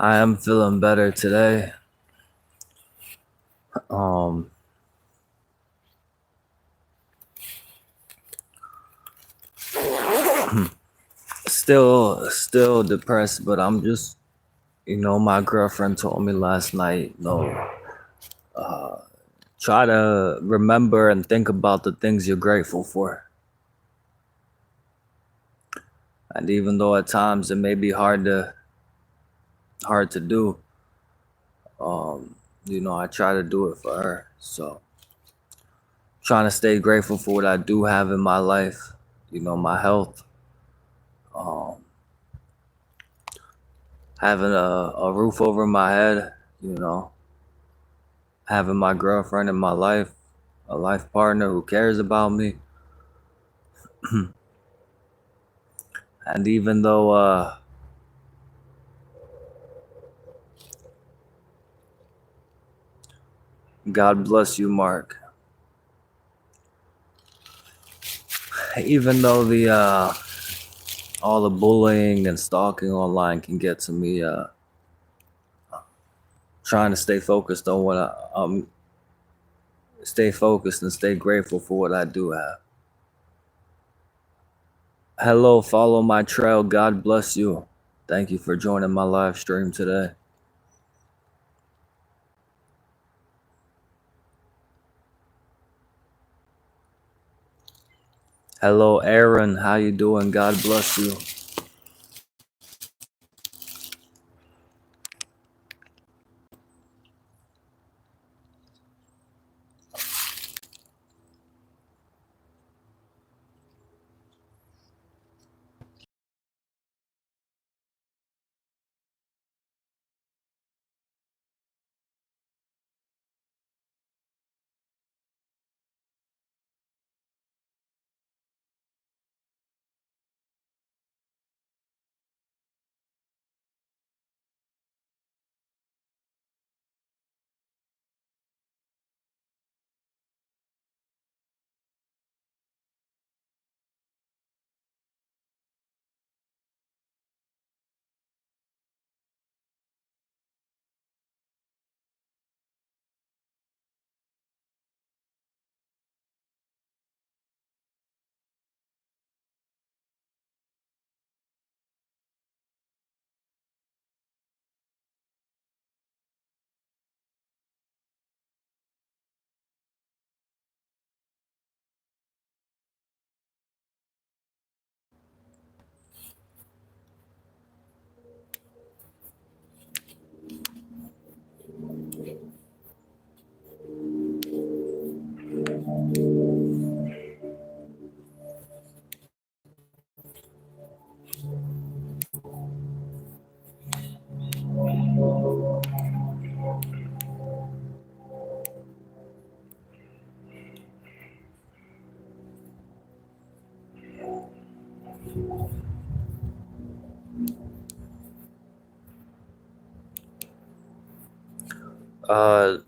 I am feeling better today. Um, still depressed, but I'm just, my girlfriend told me last night, try to remember and think about the things you're grateful for. And even though at times it may be hard to do, I try to do it for her. So trying to stay grateful for what I do have in my life, my health, um, having a roof over my head, you know, having my girlfriend in my life, a life partner who cares about me. And even though, God bless you, Mark, even though all the bullying and stalking online can get to me, trying to stay focused on stay focused and stay grateful for what I do have. Hello, follow my trail. God bless you. Thank you for joining my live stream today. Hello, Aaron. How you doing? God bless you.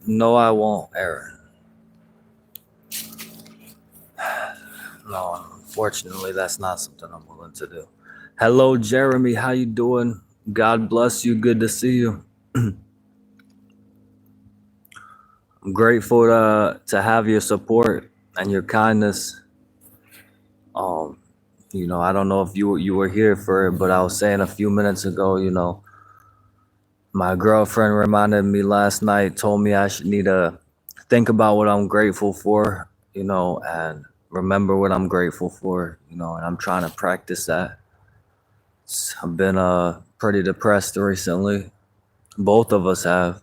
No, I won't, Aaron. No, unfortunately, that's not something I'm willing to do. Hello, Jeremy. How you doing? God bless you. Good to see you. I'm grateful to have your support and your kindness. Um, I don't know if you were here for it, but I was saying a few minutes ago, my girlfriend reminded me last night, told me I should need to think about what I'm grateful for, and remember what I'm grateful for, and I'm trying to practice that. I've been pretty depressed recently. Both of us have.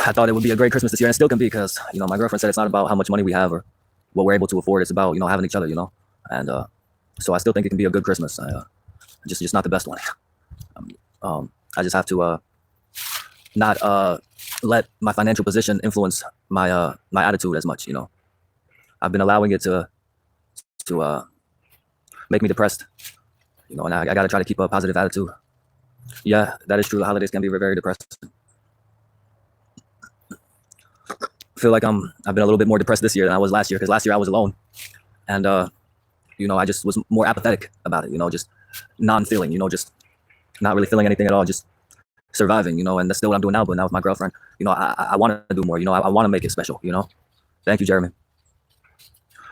I thought it would be a great Christmas this year, and it still can be because, my girlfriend said it's not about how much money we have or what we're able to afford. It's about, having each other, and so I still think it can be a good Christmas. Just not the best one. I just have to not let my financial position influence my attitude as much. I've been allowing it to make me depressed. And I got to try to keep a positive attitude. Yeah, that is true. The holidays can be very depressing. feel like I've been a little bit more depressed this year than I was last year, because last year I was alone, and I just was more apathetic about it. Just non-feeling. Just not really feeling anything at all. Just surviving. And that's still what I'm doing now. But now with my girlfriend, I want to do more. I want to make it special. Thank you, Jeremy.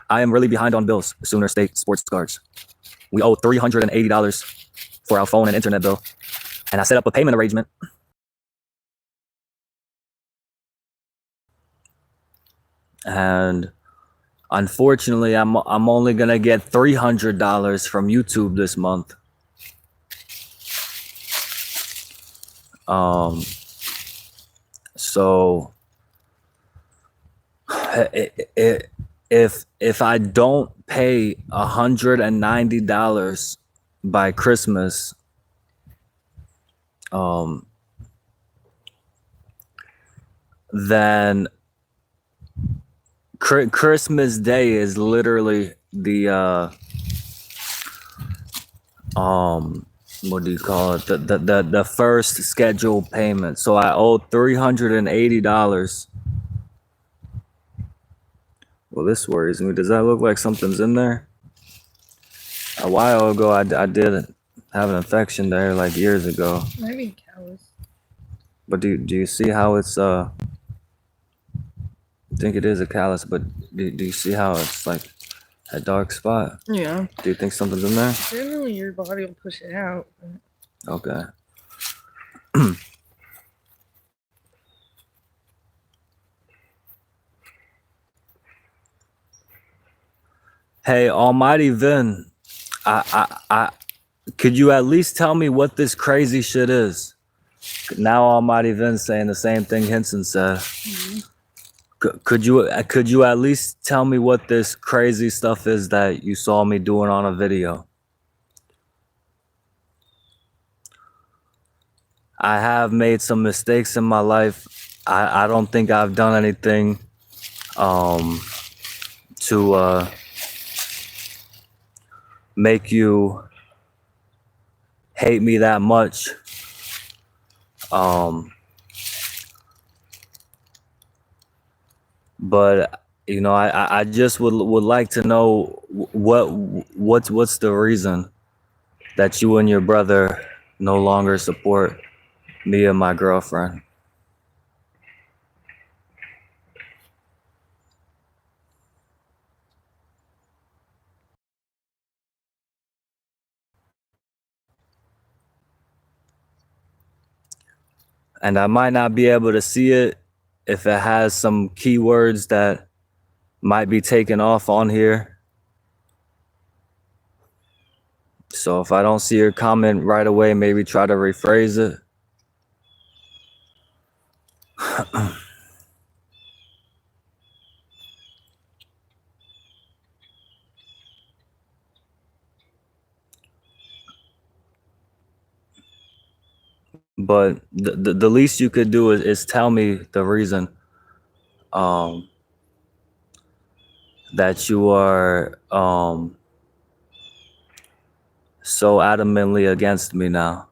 I am really behind on bills. Sooner State Sports Cards. We owe $380 for our phone and internet bill, and I set up a payment arrangement. And unfortunately, I'm only gonna get $300 from YouTube this month. So if I don't pay $190 by Christmas, then Christmas Day is literally the what do you call it? The first scheduled payment. So I owe $380. Well, this worries me. Does that look like something's in there? A while ago, I did have an infection there, like years ago. Maybe callus. But do you see how it's I think it is a callus, but do you see how it's like a dark spot? Yeah. Do you think something's in there? Generally, your body will push it out. Okay. Hey, Almighty Vin, I could you at least tell me what this crazy shit is? Now Almighty Vin's saying the same thing Henson said. Mm-hmm. Could you at least tell me what this crazy stuff is that you saw me doing on a video? I have made some mistakes in my life. I don't think I've done anything to make you hate me that much. But I just would like to know what's the reason that you and your brother no longer support me and my girlfriend. And I might not be able to see it if it has some keywords that might be taken off on here. So if I don't see your comment right away, maybe try to rephrase it. But the least you could do is tell me the reason that you are so adamantly against me now.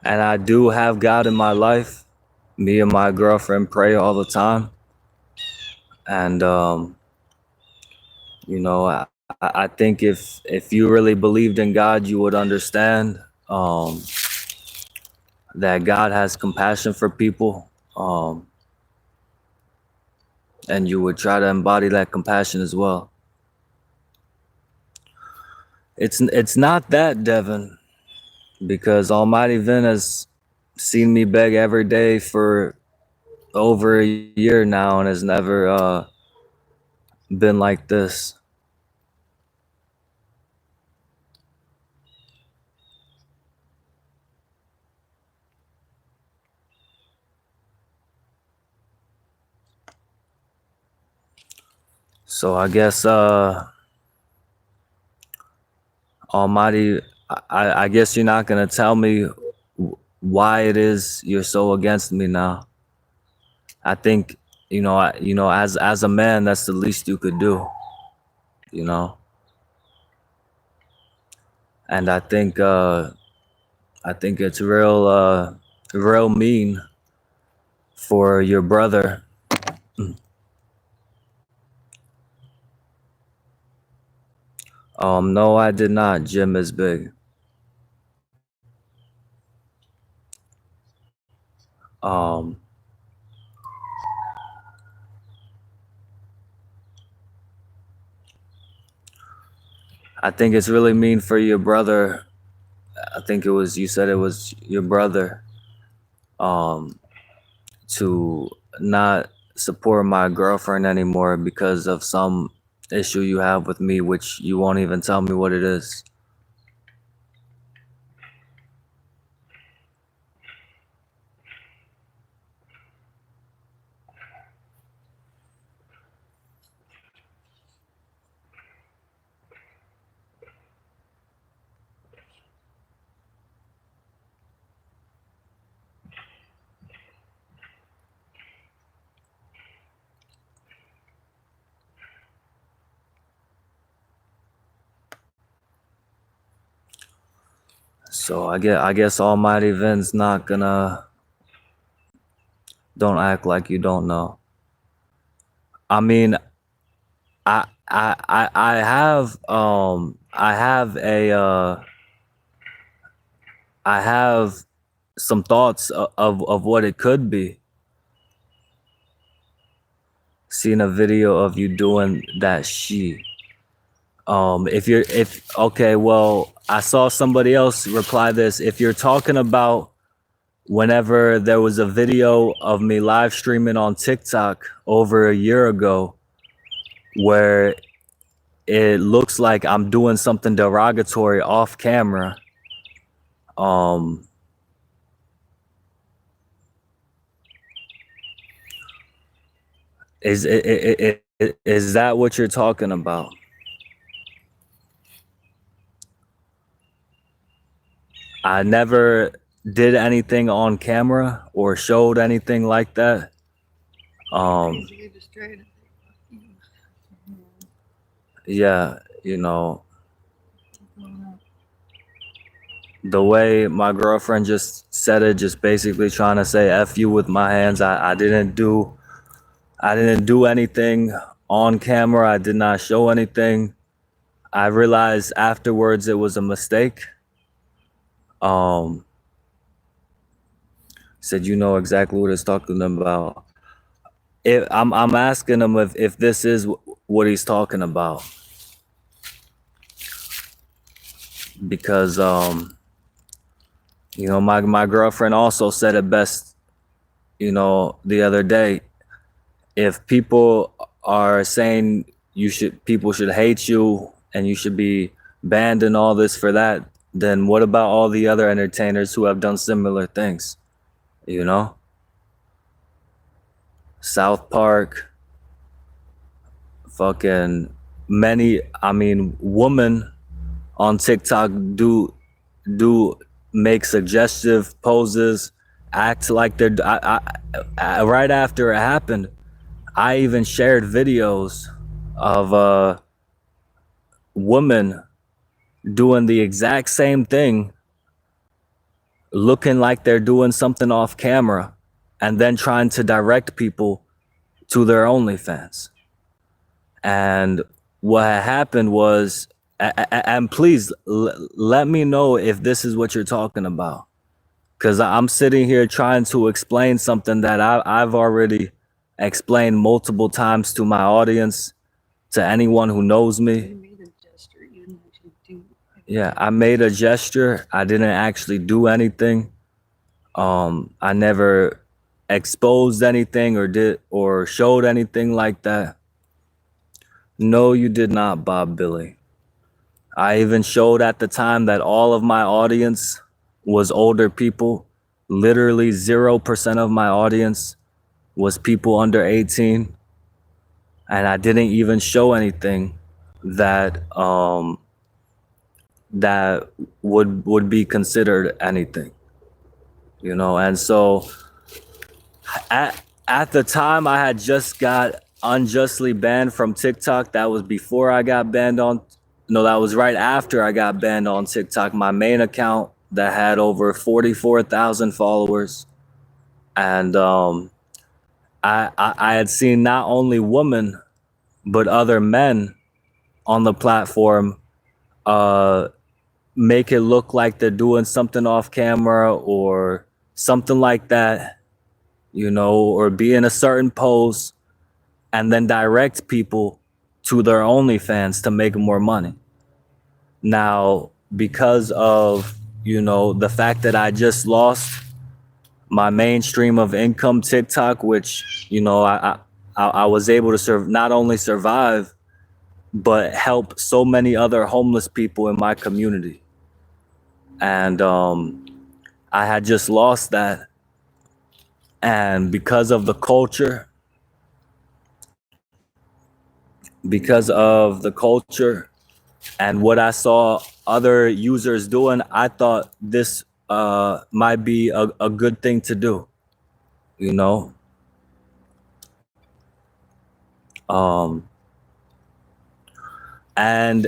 And I do have God in my life. Me and my girlfriend pray all the time. And I think if you really believed in God, you would understand that God has compassion for people, and you would try to embody that compassion as well. It's not that, Devin, because Almighty Vin has seen me beg every day for over a year now and has never been like this. So I guess Almighty, I guess you're not gonna tell me why it is you're so against me now. I think as a man, that's the least you could do, you know. And I think it's real mean for your brother. No, I did not. Jim is big. Um, I think it's really mean for your brother. I think you said it was your brother, um, to not support my girlfriend anymore because of some issue you have with me, which you won't even tell me what it is. So I guess Almighty Vin's not gonna. Don't act like you don't know. I mean, I have I have some thoughts of what it could be. Seen a video of you doing that she. If okay, well, I saw somebody else reply this. If you're talking about whenever there was a video of me live streaming on TikTok over a year ago where it looks like I'm doing something derogatory off camera, is that what you're talking about? I never did anything on camera or showed anything like that. Yeah, the way my girlfriend just said it, just basically trying to say F you with my hands. I didn't do anything on camera. I did not show anything. I realized afterwards it was a mistake. Said you know exactly what he's talking about. I'm asking him if this is what he's talking about, because my girlfriend also said it best, the other day. If people are saying people should hate you and you should be banned and all this for that, then what about all the other entertainers who have done similar things? South Park, fucking many, women on TikTok do make suggestive poses, act like they're right after it happened. I even shared videos of women doing the exact same thing, looking like they're doing something off camera, and then trying to direct people to their OnlyFans. And what had happened was, and please let me know if this is what you're talking about, because I'm sitting here trying to explain something that I've already explained multiple times to my audience, to anyone who knows me. Yeah, I made a gesture. I didn't actually do anything. I never exposed anything or showed anything like that. No, you did not, Bob Billy. I even showed at the time that all of my audience was older people. Literally 0% of my audience was people under 18. And I didn't even show anything that that would be considered anything. And so At the time, I had just got unjustly banned from TikTok. That was before I got banned on. No, that was right after I got banned on TikTok. My main account that had over 44,000 followers, and I had seen not only women but other men on the platform uh, make it look like they're doing something off camera or something like that, or be in a certain pose and then direct people to their OnlyFans to make more money. Now, because of, the fact that I just lost my main stream of income, TikTok, which, I was able to not only survive, but help so many other homeless people in my community. And I had just lost that. And because of the culture, and what I saw other users doing, I thought this might be a good thing to do, you know. And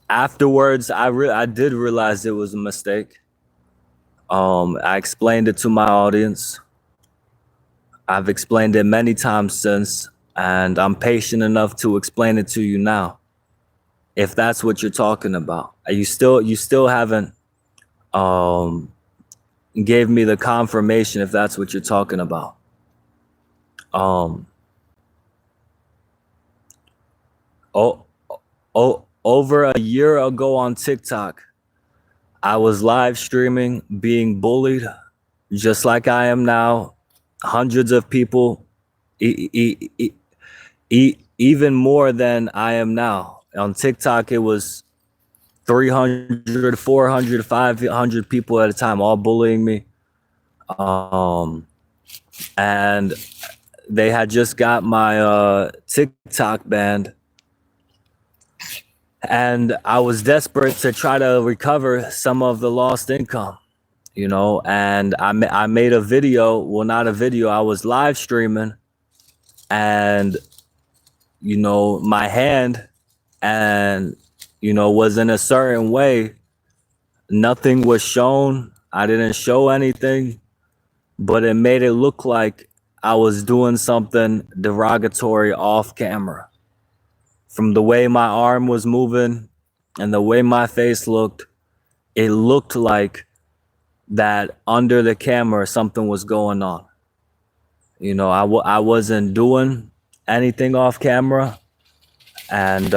afterwards, I did realize it was a mistake. I explained it to my audience. I've explained it many times since, and I'm patient enough to explain it to you now. If that's what you're talking about, you still haven't gave me the confirmation if that's what you're talking about. Over a year ago on TikTok, I was live streaming, being bullied, just like I am now. Hundreds of people, even more than I am now. On TikTok, it was 300, 400, 500 people at a time, all bullying me. And they had just got my TikTok banned. And I was desperate to try to recover some of the lost income, and I made a video. Well, not a video. I was live streaming, and, my hand and, was in a certain way. Nothing was shown. I didn't show anything, but it made it look like I was doing something derogatory off camera. From the way my arm was moving and the way my face looked, it looked like that under the camera something was going on. I wasn't doing anything off camera, and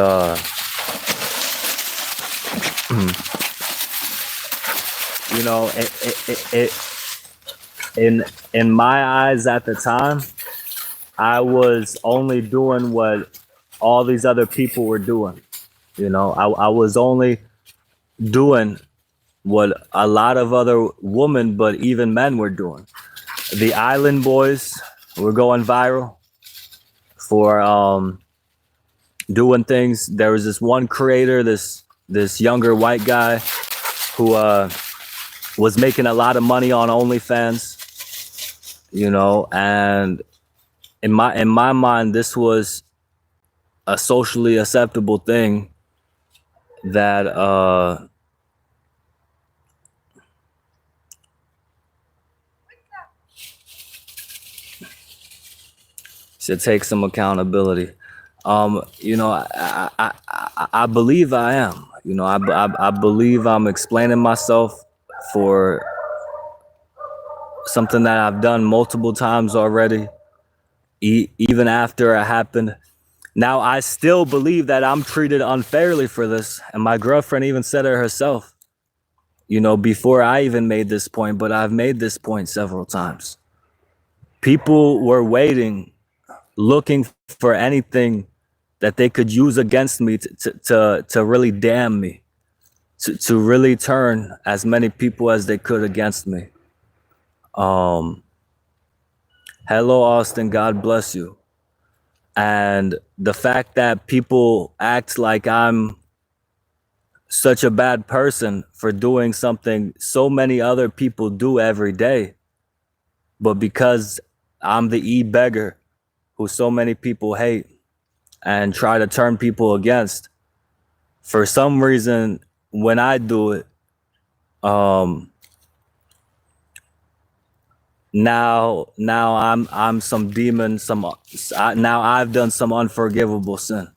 in my eyes at the time, I was only doing what all these other people were doing. I was only doing what a lot of other women, but even men, were doing. The Island Boys were going viral for doing things. There was this one creator, this younger white guy who was making a lot of money on OnlyFans, and in my mind, this was a socially acceptable thing that should take some accountability. I believe I am. I believe I'm explaining myself for something that I've done multiple times already, even after it happened. Now, I still believe that I'm treated unfairly for this, and my girlfriend even said it herself, before I even made this point, but I've made this point several times. People were waiting, looking for anything that they could use against me to really damn me, to really turn as many people as they could against me. Hello, Austin. God bless you. And the fact that people act like I'm such a bad person for doing something so many other people do every day, but because I'm the e-beggar who so many people hate and try to turn people against. For some reason, when I do it, now I'm some demon, now I've done some unforgivable sin.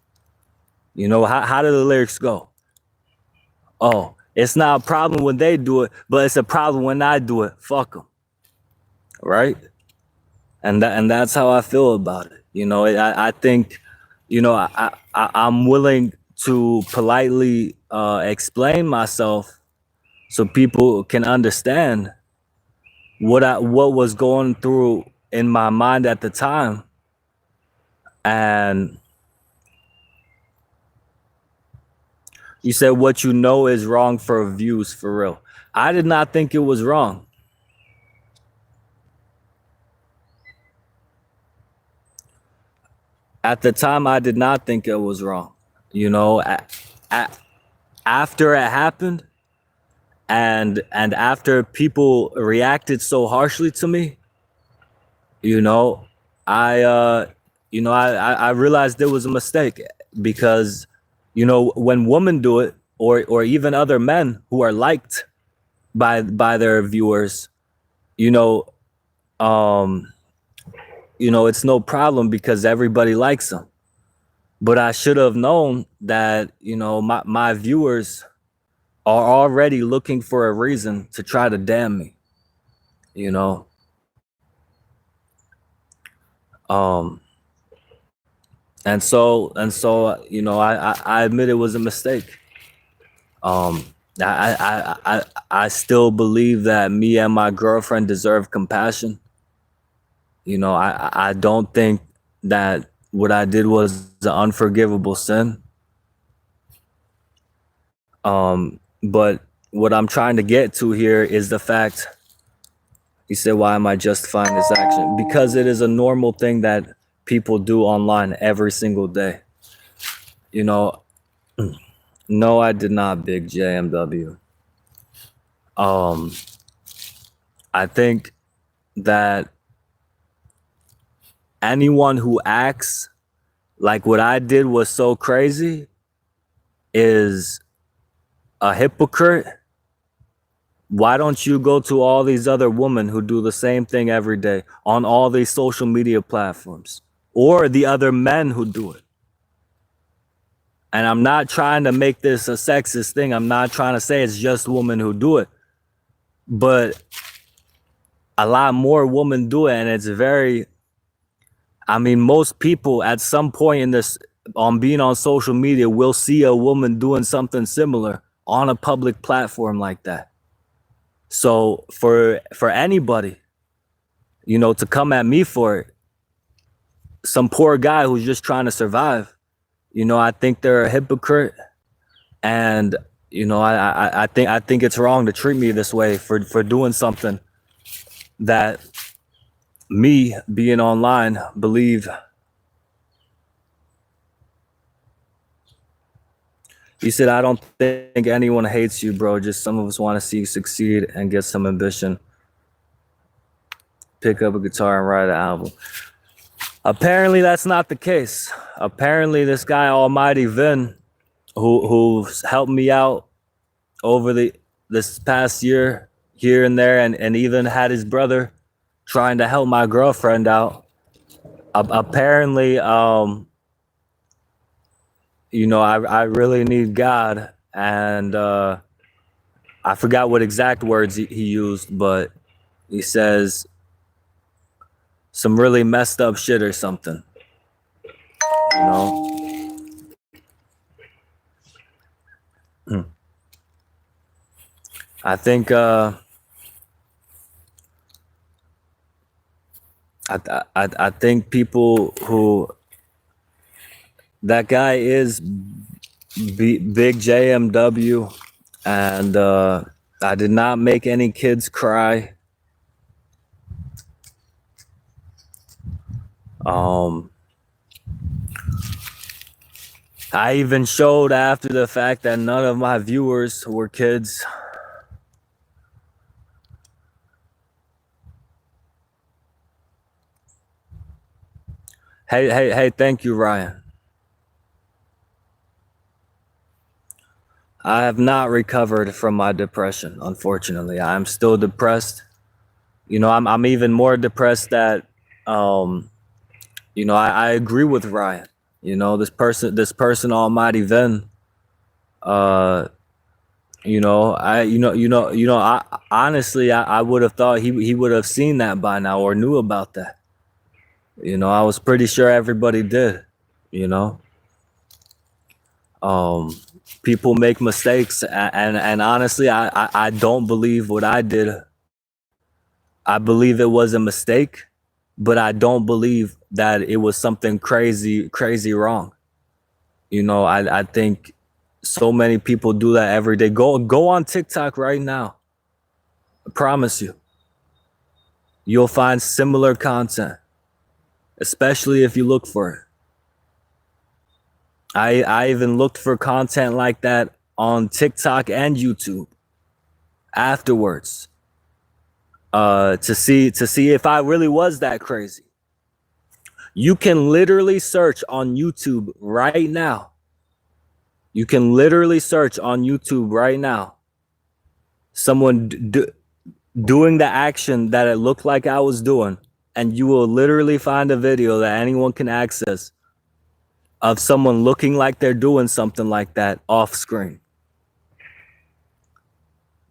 You know, how do the lyrics go? Oh, it's not a problem when they do it, but it's a problem when I do it. Fuck them, right? And that's how I feel about it. You know, I think, you know, I'm willing to politely explain myself so people can understand what was going through in my mind at the time. And you said what you know is wrong for views, for real. I did not think it was wrong. At the time, I did not think it was wrong. You know, after it happened, and after people reacted so harshly to me, you know, I realized there was a mistake, because, you know, when women do it, or even other men who are liked by their viewers, you know, it's no problem because everybody likes them. But I should have known that, you know, my viewers are already looking for a reason to try to damn me, you know. And so, you know, I admit it was a mistake. I still believe that me and my girlfriend deserve compassion. You know, I don't think that what I did was an unforgivable sin. But what I'm trying to get to here is the fact, you said, why am I justifying this action? Because it is a normal thing that people do online every single day. You know, no, I did not, big JMW. I think that anyone who acts like what I did was so crazy is a hypocrite. Why don't you go to all these other women who do the same thing every day on all these social media platforms, or the other men who do it? And I'm not trying to make this a sexist thing. I'm not trying to say it's just women who do it, but a lot more women do it. And it's very, I mean, most people at some point in this, on being on social media, will see a woman doing something similar on a public platform like that. So for anybody, you know, to come at me for it, some poor guy who's just trying to survive, you know, I think they're a hypocrite. And, you know, I think it's wrong to treat me this way for doing something that me, being online, believe. You said, I don't think anyone hates you, bro. Just some of us want to see you succeed and get some ambition. Pick up a guitar and write an album. Apparently that's not the case. Apparently this guy, Almighty Vin, who's helped me out over this past year, here and there, and even had his brother trying to help my girlfriend out. Apparently, you know, I really need God, and I forgot what exact words he used, but he says some really messed up shit or something, you know. I think I think people who, that guy is big JMW, and I did not make any kids cry. I even showed after the fact that none of my viewers were kids. Hey, thank you, Ryan. I have not recovered from my depression, unfortunately. I'm still depressed. I'm even more depressed that um I agree with Ryan. This person Almighty Vin, uh I honestly I would have thought he would have seen that by now or knew about that. I was pretty sure everybody did, you know. Um People make mistakes, and honestly I don't believe what I did. I believe it was a mistake, but I don't believe that it was something crazy wrong. I think so many people do that every day. Go on TikTok right now. I promise you, you'll find similar content, especially if you look for it. I even looked for content like that on TikTok and YouTube afterwards, to see if I really was that crazy. You can literally search on YouTube right now. You can literally search on YouTube right now someone doing the action that it looked like I was doing, and you will literally find a video that anyone can access of someone looking like they're doing something like that off screen.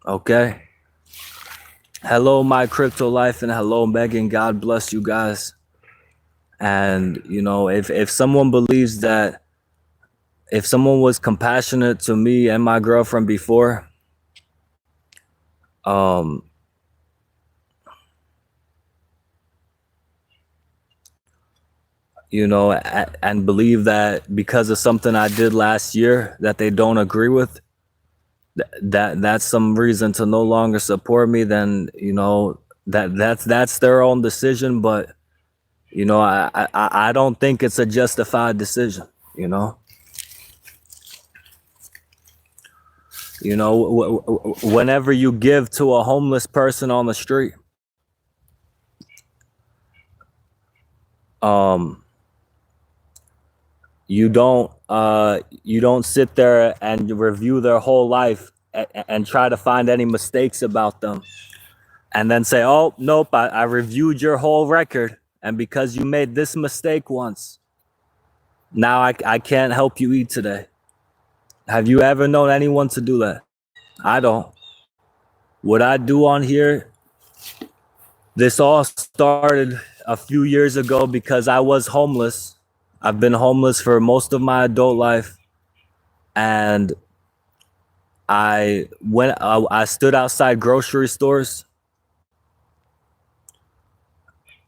Okay? Hello, my crypto life, and hello, Megan. God bless you guys. And if someone believes that, if someone was compassionate to me and my girlfriend before, um and believe that because of something I did last year that they don't agree with, that's some reason to no longer support me, then that's their own decision. But I don't think it's a justified decision. Whenever you give to a homeless person on the street, um you don't sit there and review their whole life and try to find any mistakes about them, and then say, oh nope, I reviewed your whole record, and because you made this mistake once, now I can't help you eat today. Have you ever known anyone to do that? I don't. What I do on here, this all started a few years ago because I was homeless. I've been homeless for most of my adult life, and I stood outside grocery stores.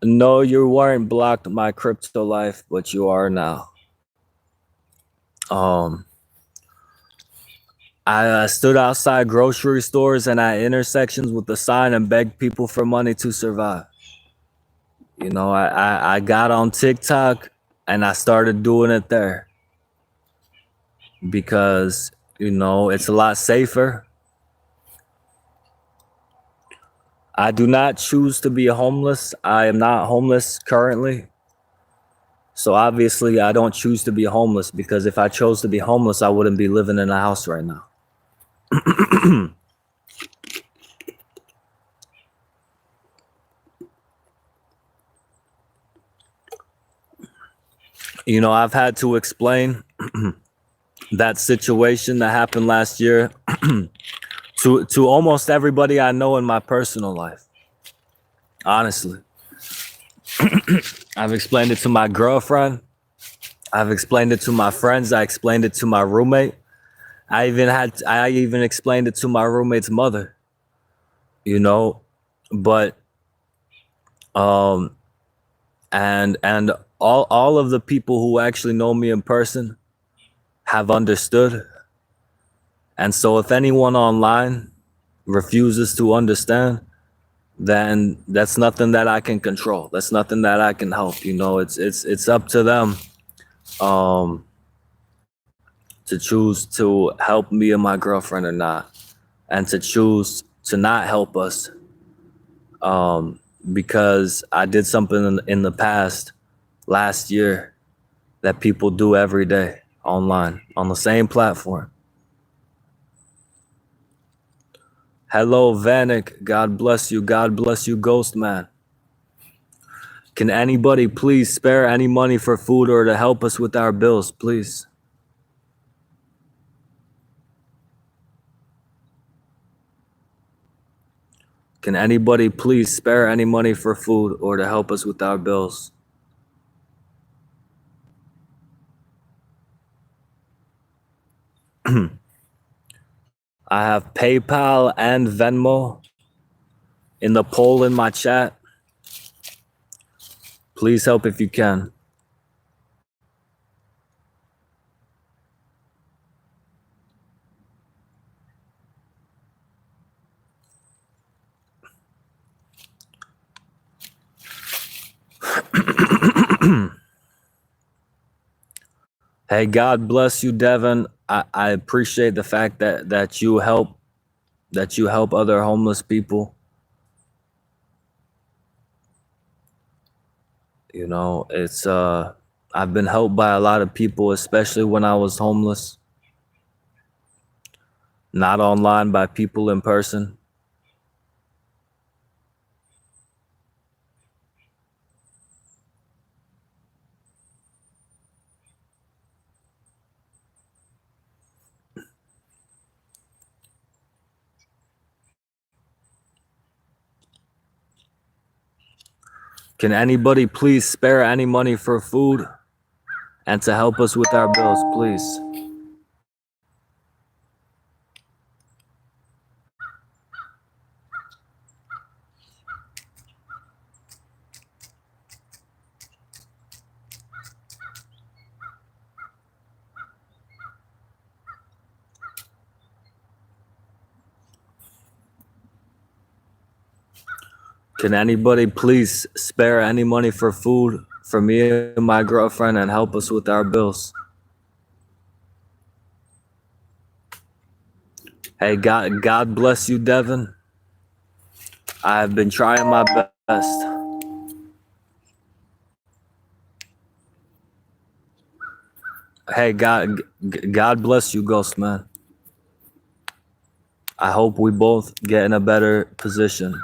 No, you weren't blocked, my crypto life, but you are now. Um, I stood outside grocery stores and at intersections with a sign and begged people for money to survive. I got on TikTok and I started doing it there because it's a lot safer. I do not choose to be homeless. I am not homeless currently. So obviously I don't choose to be homeless, because if I chose to be homeless, I wouldn't be living in a house right now. I've had to explain that situation that happened last year to almost everybody I know in my personal life. Honestly, I've explained it to my girlfriend. I've explained it to my friends. I explained it to my roommate. I even explained it to my roommate's mother. But um and all of the people who actually know me in person have understood. And so if anyone online refuses to understand, then that's nothing that I can control. That's nothing that I can help. It's up to them um to choose to help me and my girlfriend or not, and to choose to not help us because I did something in the past last year that people do every day online on the same platform. Hello, Vanik. God bless you. God bless you, Ghost Man. Can anybody please spare any money for food or to help us with our bills, please? Can anybody please spare any money for food or to help us with our bills? I have PayPal and Venmo in the poll in my chat. Please help if you can. Hey, God bless you, Devin. I appreciate the fact that you help other homeless people. You know, it's I've been helped by a lot of people, especially when I was homeless. Not online, by people in person. Can anybody please spare any money for food and to help us with our bills, please? Can anybody please spare any money for food for me and my girlfriend and help us with our bills? Hey, God bless you, Devin. I've been trying my best. Hey, God bless you, Ghost Man. I hope we both get in a better position.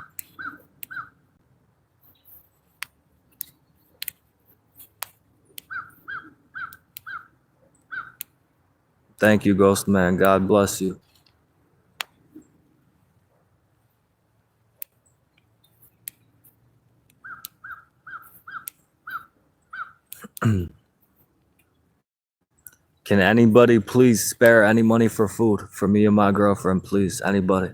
Thank you, Ghost Man. God bless you. Can anybody please spare any money for food for me and my girlfriend, please? Anybody?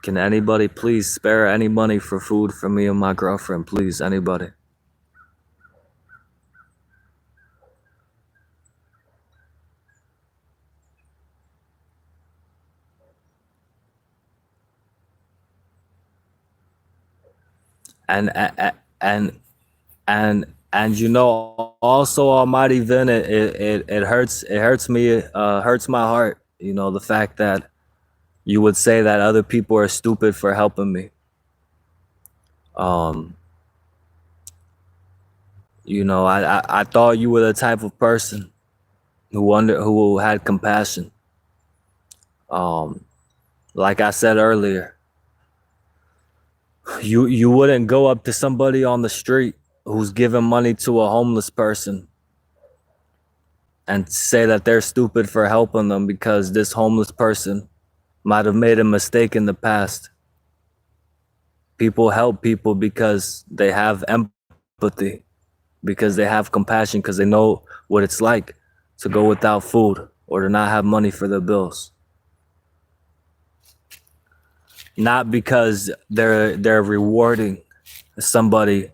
Can anybody please spare any money for food for me and my girlfriend, please? Anybody? And and and you know, also, Almighty Vin, it hurts me, hurts my heart. You know, the fact that you would say that other people are stupid for helping me. You know, I thought you were the type of person who had compassion. Like I said earlier, you wouldn't go up to somebody on the street who's giving money to a homeless person and say that they're stupid for helping them because this homeless person might have made a mistake in the past. People help people because they have empathy, because they have compassion, because they know what it's like to go without food or to not have money for their bills. Not because they're rewarding somebody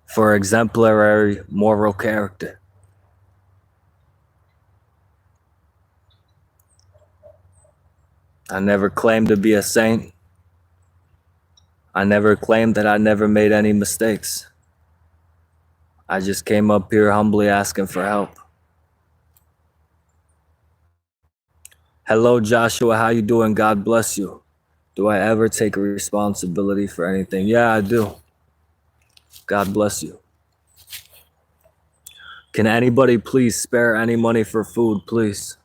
for exemplary moral character. I never claimed to be a saint. I never claimed that I never made any mistakes. I just came up here humbly asking for help. Hello, Joshua. How you doing? God bless you. Do I ever take responsibility for anything? Yeah, I do. God bless you. Can anybody please spare any money for food, please?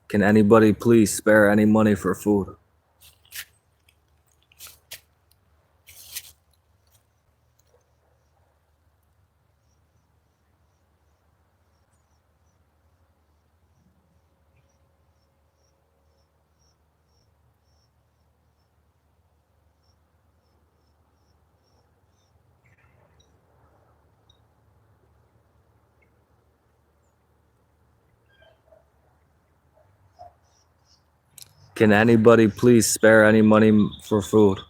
Can anybody please spare any money for food? Can anybody please spare any money for food?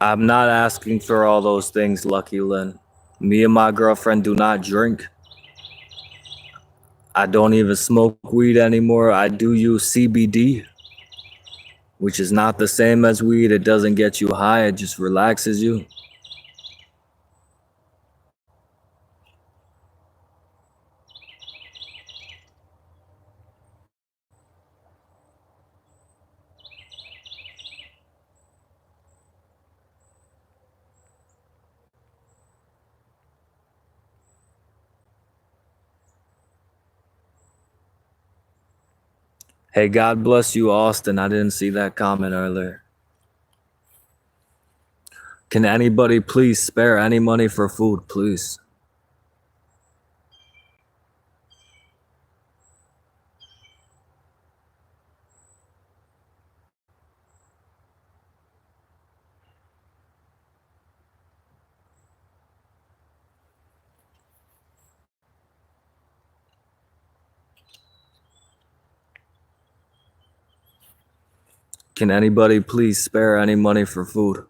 I'm not asking for all those things, Lucky Lynn. Me and my girlfriend do not drink. I don't even smoke weed anymore. I do use CBD, which is not the same as weed. It doesn't get you high, it just relaxes you. Hey, God bless you, Austin. I didn't see that comment earlier. Can anybody please spare any money for food, please? Can anybody please spare any money for food?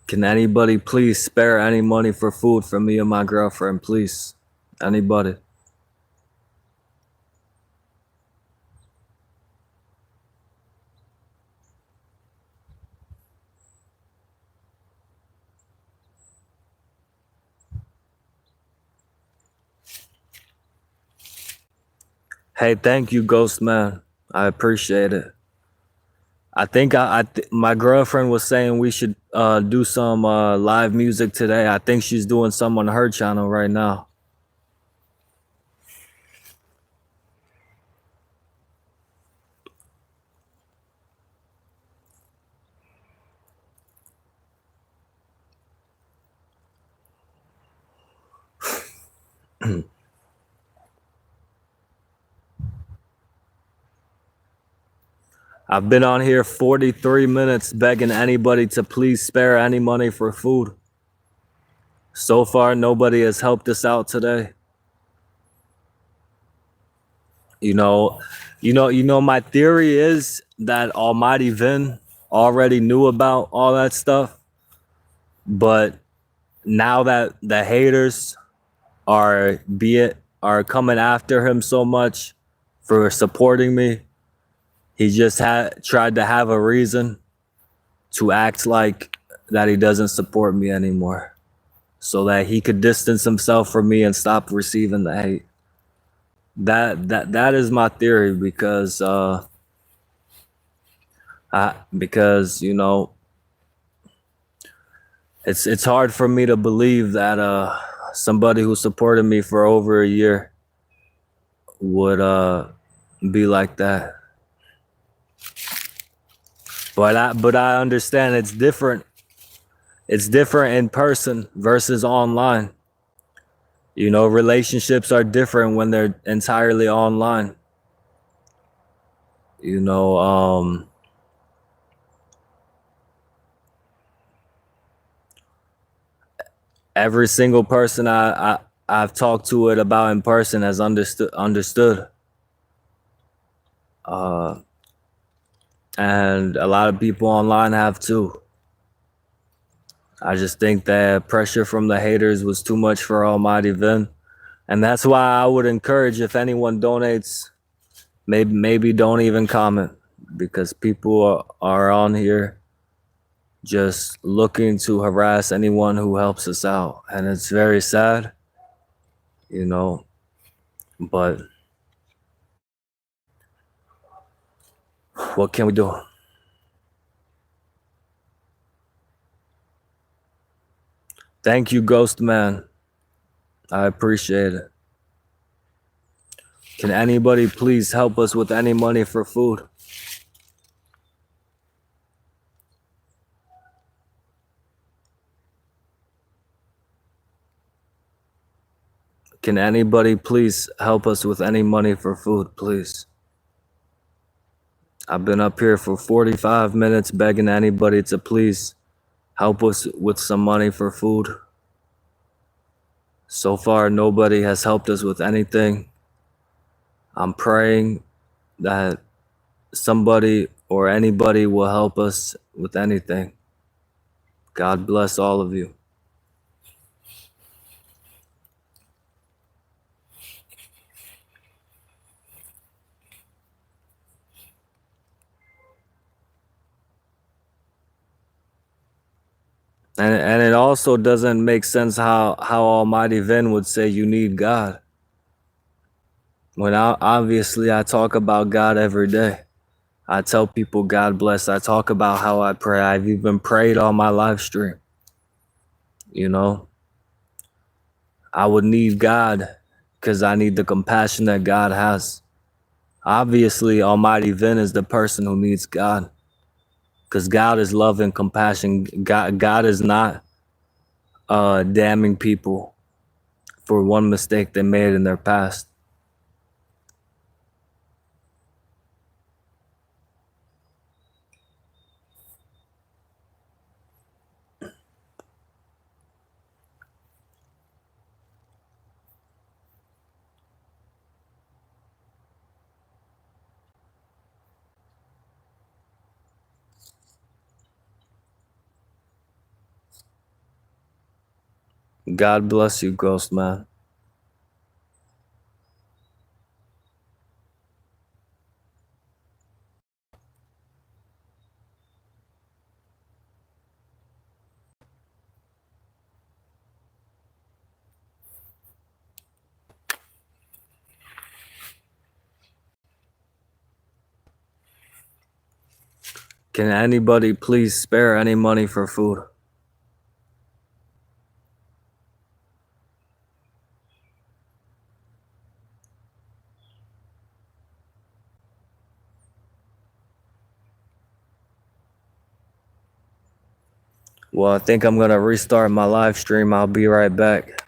Can anybody please spare any money for food for me and my girlfriend, please? Anybody? Hey, thank you, Ghost Man. I appreciate it. I think my girlfriend was saying we should do some live music today. I think she's doing some on her channel right now. I've been on here 43 minutes begging anybody to please spare any money for food. So far, nobody has helped us out today. You know, my theory is that Almighty Vin already knew about all that stuff, but now that the haters are coming after him so much for supporting me, He just tried to have a reason to act like that he doesn't support me anymore, so that he could distance himself from me and stop receiving the hate. That is my theory, because because you know, it's hard for me to believe that somebody who supported me for over a year would be like that. But I understand it's different. It's different in person versus online. You know, relationships are different when they're entirely online. You know, every single person I've talked to it about in person has understood. And a lot of people online have too. I just think that pressure from the haters was too much for Almighty Vin. And that's why I would encourage, if anyone donates, maybe don't even comment, because people are on here just looking to harass anyone who helps us out. And it's very sad, you know, but what can we do? Thank you, Ghost Man. I appreciate it. Can anybody please help us with any money for food? Can anybody please help us with any money for food, please? I've been up here for 45 minutes begging anybody to please help us with some money for food. So far, nobody has helped us with anything. I'm praying that somebody or anybody will help us with anything. God bless all of you. And it also doesn't make sense how Almighty Vin would say you need God, when obviously I talk about God every day. I tell people God bless. I talk about how I pray. I've even prayed on my live stream. You know, I would need God because I need the compassion that God has. Obviously, Almighty Vin is the person who needs God, because God is love and compassion. God is not damning people for one mistake they made in their past. God bless you, Ghost Man. Can anybody please spare any money for food? Well, I think I'm gonna restart my live stream. I'll be right back.